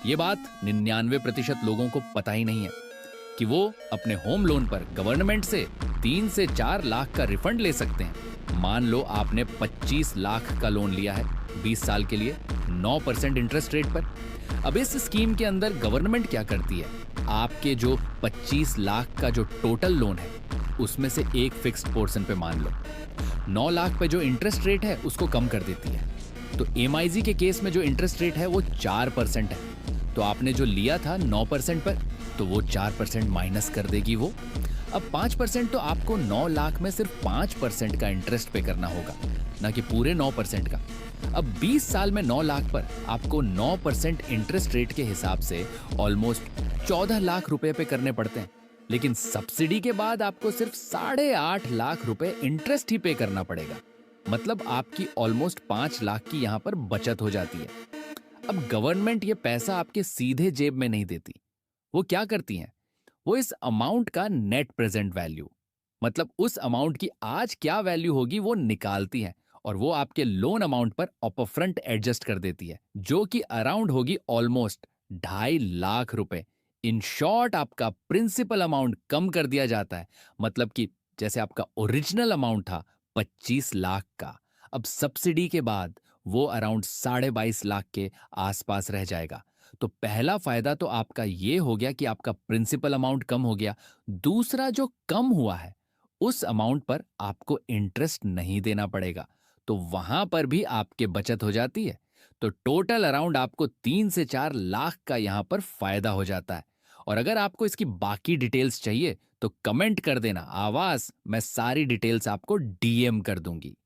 ये बात 99% लोगों को पता ही नहीं है कि वो अपने होम लोन पर गवर्नमेंट से 3 से 4 लाख का रिफंड ले सकते हैं। मान लो आपने 25 लाख का लोन लिया है 20 साल के लिए 9% इंटरेस्ट रेट पर। अब इस स्कीम के अंदर गवर्नमेंट क्या करती है, आपके जो 25 लाख का जो टोटल लोन है उसमें से एक फिक्स्ड पोर्शन पे मान लो 9 लाख पे जो इंटरेस्ट रेट है उसको कम कर देती है। तो एमआईजी के केस में जो इंटरेस्ट रेट है वो 4% है। तो आपने जो लिया था 9% पर, तो वो 4% माइनस कर देगी वो। अब 5% तो आपको 9 लाख में सिर्फ 5% का इंटरेस्ट पे करना होगा, ना कि पूरे 9% का। अब 20 साल में 9 लाख पर आपको 9% इंटरेस्ट रेट के हिसाब से ऑलमोस्ट 14 लाख रुपए पे करने पड़ते हैं। लेकिन सब्सिडी के बाद आपको सिर्फ 8.5 लाख रुपए इंटरेस्ट ही पे करना पड़ेगा। मतलब आपकी ऑलमोस्ट 5 लाख की यहाँ पर बचत हो जाती है। अब गवर्नमेंट ये पैसा आपके सीधे जेब में नहीं देती। वो क्या करती हैं, वो इस अमाउंट का नेट प्रेजेंट वैल्यू, मतलब उस अमाउंट की आज क्या वैल्यू होगी वो निकालती है और वो आपके लोन अमाउंट पर अपफ्रंट एडजस्ट कर देती है, जो कि अराउंड होगी ऑलमोस्ट 2.5 लाख रुपए। इन शॉर्ट आपका प्रिंसिपल अमाउंट कम कर दिया जाता है। मतलब कि जैसे आपका ओरिजिनल अमाउंट था 25 लाख का, अब सब्सिडी के बाद वो अराउंड 22.5 लाख के आसपास रह जाएगा। तो पहला फायदा तो आपका ये हो गया कि आपका प्रिंसिपल अमाउंट कम हो गया। दूसरा जो कम हुआ है उस अमाउंट पर आपको इंटरेस्ट नहीं देना पड़ेगा, तो वहां पर भी आपके बचत हो जाती है। तो टोटल अराउंड आपको 3 से 4 लाख का यहां पर फायदा हो जाता है। और अगर आपको इसकी बाकी डिटेल्स चाहिए तो कमेंट कर देना आवाज, मैं सारी डिटेल्स आपको डीएम कर दूंगी।